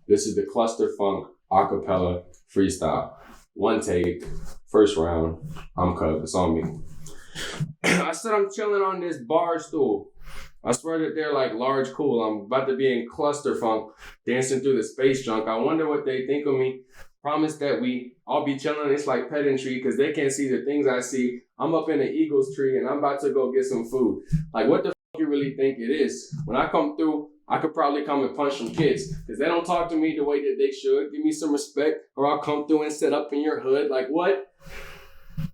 This is the Cluster Funk Acapella Freestyle. One take, first round. I'm KUB. It's on me. I said I'm chilling on this bar stool. I swear that they're like large cool. I'm about to be in cluster funk, dancing through the space junk. I wonder what they think of me. Promise that I'll be chilling. It's like pedantry because they can't see the things I see. I'm up in the eagle's tree and I'm about to go get some food. Like, what the fuck you really think it is? When I come through, I could probably come and punch some kids because they don't talk to me the way that they should. Give me some respect or I'll come through and sit up in your hood. Like, what?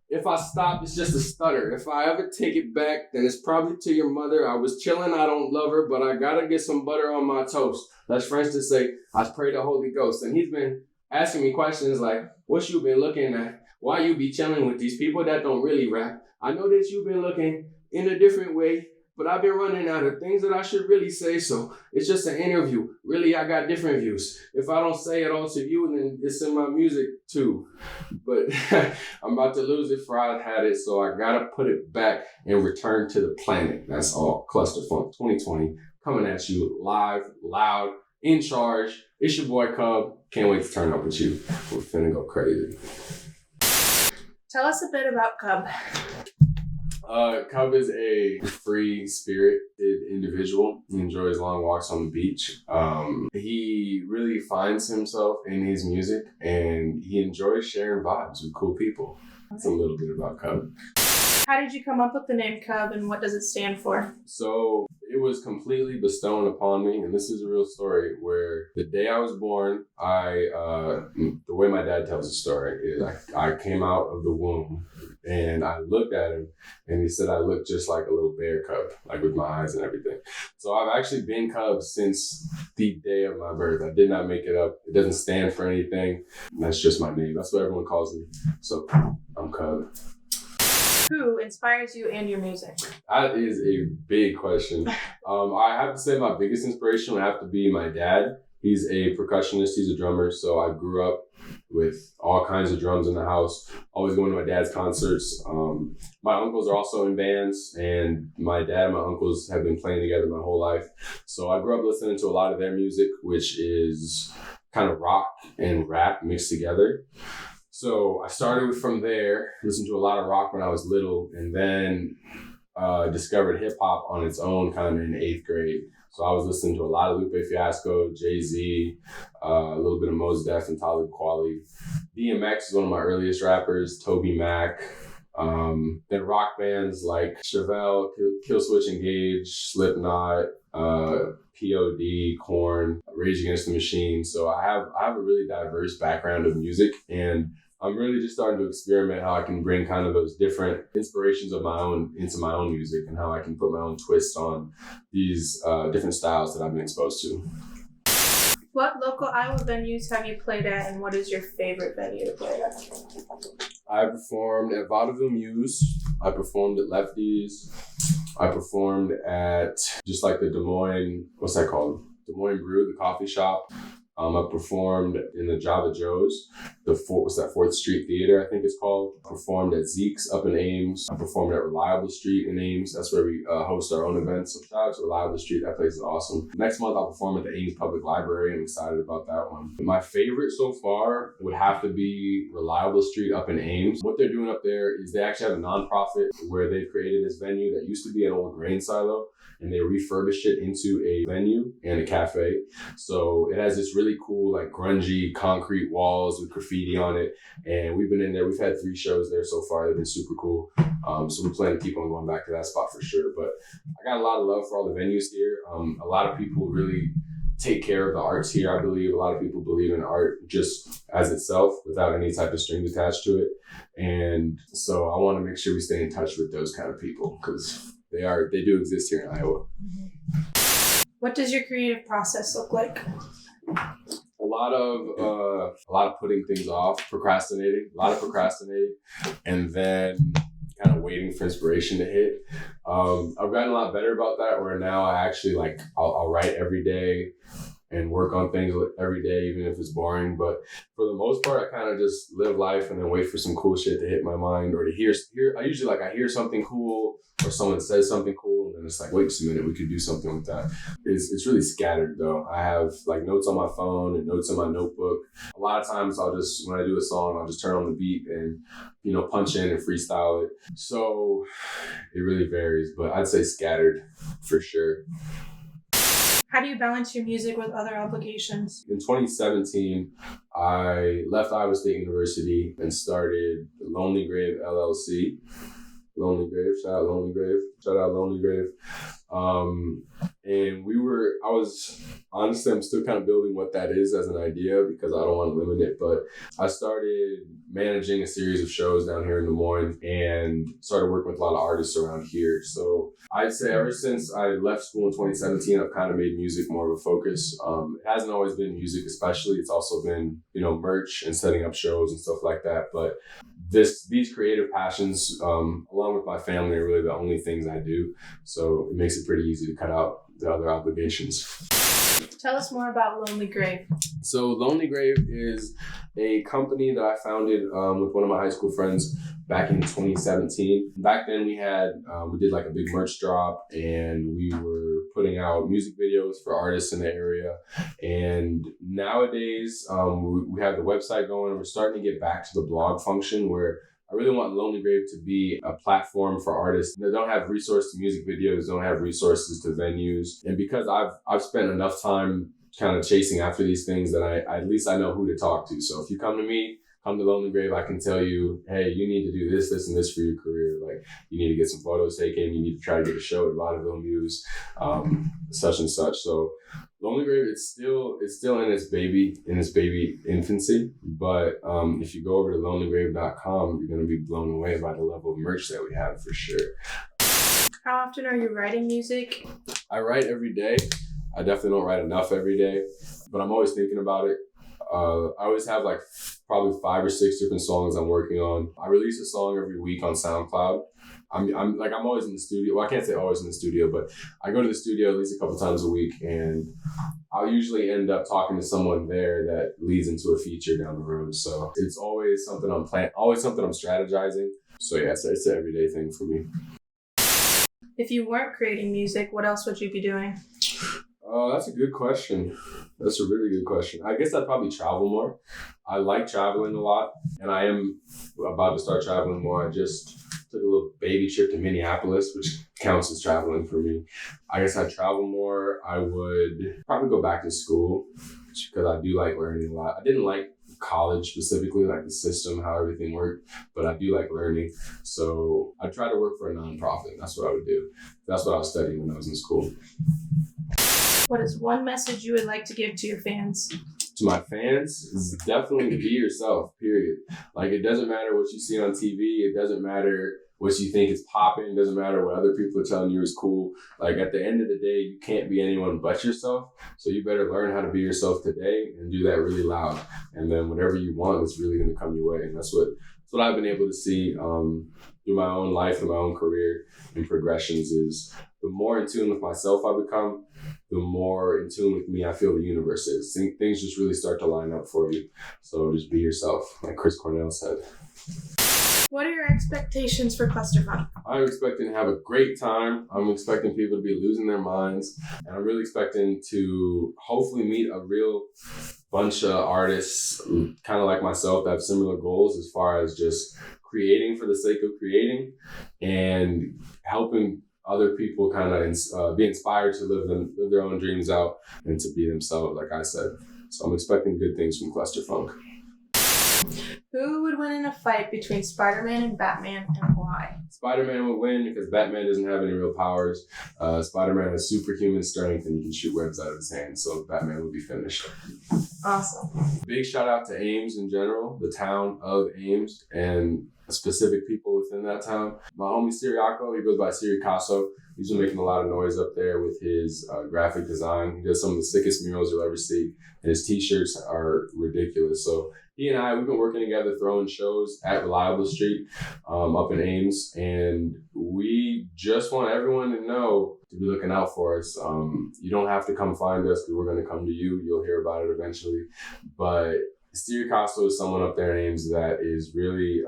If I stop, it's just a stutter. If I ever take it back, then it's probably to your mother. I was chilling, I don't love her, but I gotta get some butter on my toast. That's French to say, I pray the Holy Ghost. And he's been asking me questions like, what you been looking at? Why you be chilling with these people that don't really rap? I know that you've been looking in a different way, but I've been running out of things that I should really say, so it's just an interview. Really, I got different views. If I don't say it all to you, then it's in my music too. But I'm about to lose it for I had it, so I gotta put it back and return to the planet. That's all. Cluster Funk 2020 coming at you live, loud, in charge. It's your boy KUB. Can't wait to turn up with you. We're finna go crazy. Tell us a bit about KUB. KUB is a free-spirited individual. He enjoys long walks on the beach. He really finds himself in his music, and he enjoys sharing vibes with cool people. That's a little bit about KUB. How did you come up with the name KUB, and what does it stand for? So it was completely bestowed upon me, and this is a real story, where the day I was born, the way my dad tells the story is I came out of the womb, and I looked at him, and he said I looked just like a little bear cub, like with my eyes and everything. So I've actually been KUB since the day of my birth. I did not make it up. It doesn't stand for anything. That's just my name. That's what everyone calls me. So I'm KUB. Who inspires you and your music? That is a big question. I have to say my biggest inspiration would have to be my dad. He's a percussionist. He's a drummer. So I grew up with all kinds of drums in the house, always going to my dad's concerts. My uncles are also in bands, and my dad and my uncles have been playing together my whole life. So I grew up listening to a lot of their music, which is kind of rock and rap mixed together. So I started from there, listened to a lot of rock when I was little, and then discovered hip hop on its own kind of in 8th grade. So I was listening to a lot of Lupe Fiasco, Jay-Z, a little bit of Mos Def and Talib Kweli. DMX is one of my earliest rappers, Toby Mac. Then rock bands like Chevelle, Killswitch Engage, Slipknot, POD, Korn, Rage Against the Machine. So I have a really diverse background of music, and I'm really just starting to experiment how I can bring kind of those different inspirations of my own into my own music, and how I can put my own twist on these different styles that I've been exposed to. What local Iowa venues have you played at, and what is your favorite venue to play at? I performed at Vaudeville Muse. I performed at Lefties. I performed at just like the Des Moines, what's that called? Des Moines Brew, the coffee shop. I performed in the Java Joe's, what's that, 4th Street Theater, I think it's called. I performed at Zeke's up in Ames. I performed at Reliable Street in Ames. That's where we host our own events. So shout out to Reliable Street. That place is awesome. Next month, I'll perform at the Ames Public Library. I'm excited about that one. My favorite so far would have to be Reliable Street up in Ames. What they're doing up there is they actually have a nonprofit where they've created this venue that used to be an old grain silo, and they refurbished it into a venue and a cafe. So it has this really cool, like grungy concrete walls with graffiti on it. And we've been in there. We've had 3 shows there so far. They've been super cool. So we plan to keep on going back to that spot for sure. But I got a lot of love for all the venues here. A lot of people really take care of the arts here, I believe. A lot of people believe in art just as itself without any type of strings attached to it. And so I want to make sure we stay in touch with those kind of people, because they do exist here in Iowa. What does your creative process look like? A lot of putting things off, procrastinating, and then kind of waiting for inspiration to hit. I've gotten a lot better about that, where now I actually I'll write every day, and work on things every day, even if it's boring. But for the most part, I kind of just live life and then wait for some cool shit to hit my mind or to hear. I hear something cool or someone says something cool, and then it's like, wait just a minute, we could do something with that. It's really scattered though. I have like notes on my phone and notes in my notebook. A lot of times when I do a song, I'll just turn on the beat and, punch in and freestyle it. So it really varies, but I'd say scattered for sure. How do you balance your music with other obligations? In 2017, I left Iowa State University and started Lonely Grave LLC. Lonely Grave, shout out Lonely Grave. Honestly, I'm still kind of building what that is as an idea because I don't want to limit it, but I started managing a series of shows down here in Des Moines and started working with a lot of artists around here. So I'd say ever since I left school in 2017, I've kind of made music more of a focus. It hasn't always been music especially. It's also been, merch and setting up shows and stuff like that. But these creative passions, along with my family, are really the only things I do. So it makes it pretty easy to cut out the other obligations. Tell us more about Lonely Grave. So Lonely Grave is a company that I founded with one of my high school friends back in 2017. Back then we did like a big merch drop and we were putting out music videos for artists in the area. And nowadays we have the website going and we're starting to get back to the blog function where I really want Lonely Grave to be a platform for artists that don't have resources to music videos, don't have resources to venues. And because I've spent enough time kind of chasing after these things that at least I know who to talk to. So if you come to me, come to Lonely Grave, I can tell you, hey, you need to do this, this, and this for your career. Like, you need to get some photos taken. You need to try to get a show at Vaudeville Muse, such and such. So Lonely Grave, it's still in its baby infancy. But if you go over to lonelygrave.com, you're going to be blown away by the level of merch that we have for sure. How often are you writing music? I write every day. I definitely don't write enough every day, but I'm always thinking about it. I always have like probably 5 or 6 different songs I'm working on. I release a song every week on SoundCloud. I'm always in the studio. Well, I can't say always in the studio, but I go to the studio at least a couple times a week, and I'll usually end up talking to someone there that leads into a feature down the road. So it's always something I'm strategizing. So yeah, it's an everyday thing for me. If you weren't creating music, what else would you be doing? That's a good question. That's a really good question. I guess I'd probably travel more. I like traveling a lot, and I am about to start traveling more. I just took a little baby trip to Minneapolis, which counts as traveling for me. I guess I'd travel more. I would probably go back to school just because I do like learning a lot. I didn't like college specifically, like the system, how everything worked, but I do like learning. So I try to work for a nonprofit. That's what I would do. That's what I was studying when I was in school. What is one message you would like to give to your fans? To my fans, is definitely be yourself, period. Like, it doesn't matter what you see on TV. It doesn't matter what you think is popping. It doesn't matter what other people are telling you is cool. Like, at the end of the day, you can't be anyone but yourself. So you better learn how to be yourself today and do that really loud. And then whatever you want is really going to come your way. And that's what I've been able to see through my own life and my own career and progressions is the more in tune with myself I become, the more in tune with me I feel the universe is. Things just really start to line up for you. So just be yourself, like Chris Cornell said. What are your expectations for Clusterfuck? I'm expecting to have a great time. I'm expecting people to be losing their minds. And I'm really expecting to hopefully meet a real bunch of artists, kind of like myself, that have similar goals as far as just creating for the sake of creating and helping other people kind of be inspired to live their own dreams out and to be themselves, like I said. So I'm expecting good things from Clusterfunk. Who would win in a fight between Spider-Man and Batman, and why? Spider-Man would win because Batman doesn't have any real powers. Spider-Man has superhuman strength and he can shoot webs out of his hands, so Batman would be finished. Awesome. Big shout out to Ames in general, the town of Ames, and specific people within that town. My homie Siriaco, he goes by Siricasso. He's been making a lot of noise up there with his graphic design. He does some of the sickest murals you'll ever see, and his t-shirts are ridiculous. So he and I, we've been working together, throwing shows at Reliable Street up in Ames, and we just want everyone to know to be looking out for us. You don't have to come find us because we're going to come to you. You'll hear about it eventually. But Steve Costo is someone up there in Ames that is really,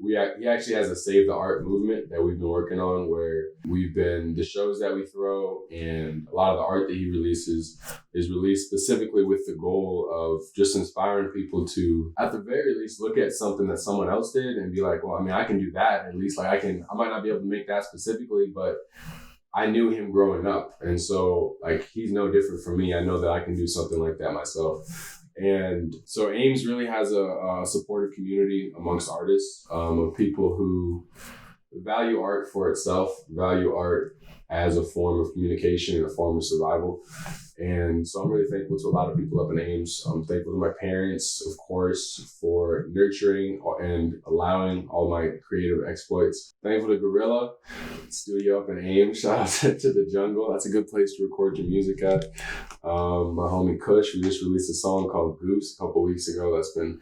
he actually has a Save the Art movement that we've been working on, where the shows that we throw and a lot of the art that he releases is released specifically with the goal of just inspiring people to, at the very least, look at something that someone else did and be like, well, I mean, I can do that. At least I might not be able to make that specifically, but I knew him growing up. And so he's no different from me. I know that I can do something like that myself. And so Ames really has a supportive community amongst artists, of people who value art for itself, value art as a form of communication and a form of survival. And so I'm really thankful to a lot of people up in Ames. I'm thankful to my parents, of course, for nurturing and allowing all my creative exploits. Thankful to Gorilla Studio up in Ames. Shout out to the Jungle. That's a good place to record your music at. My homie Kush, we just released a song called Goose a couple weeks ago. That's been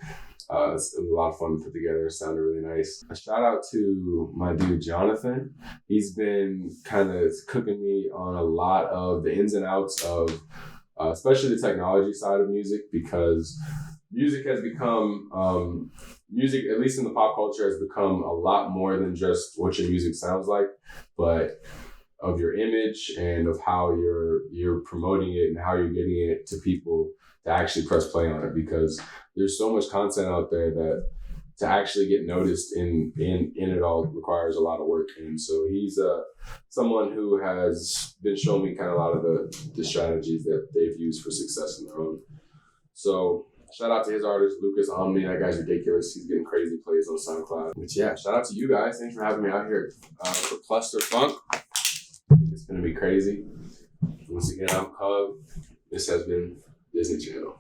it was a lot of fun to put together. It sounded really nice. A shout out to my dude Jonathan. He's been kind of cooking me on a lot of the ins and outs of especially the technology side of music, because music has become music, at least in the pop culture, has become a lot more than just what your music sounds like, but of your image and of how you're promoting it and how you're getting it to people to actually press play on it, because there's so much content out there that to actually get noticed in it all requires a lot of work. And so he's someone who has been showing me kind of a lot of the strategies that they've used for success in their own. So shout out to his artist, Lucas Omni. That guy's ridiculous. He's getting crazy plays on SoundCloud. But yeah, shout out to you guys. Thanks for having me out here for Cluster Funk. I think it's going to be crazy. Once again, I'm KUB. This has been Disney Channel.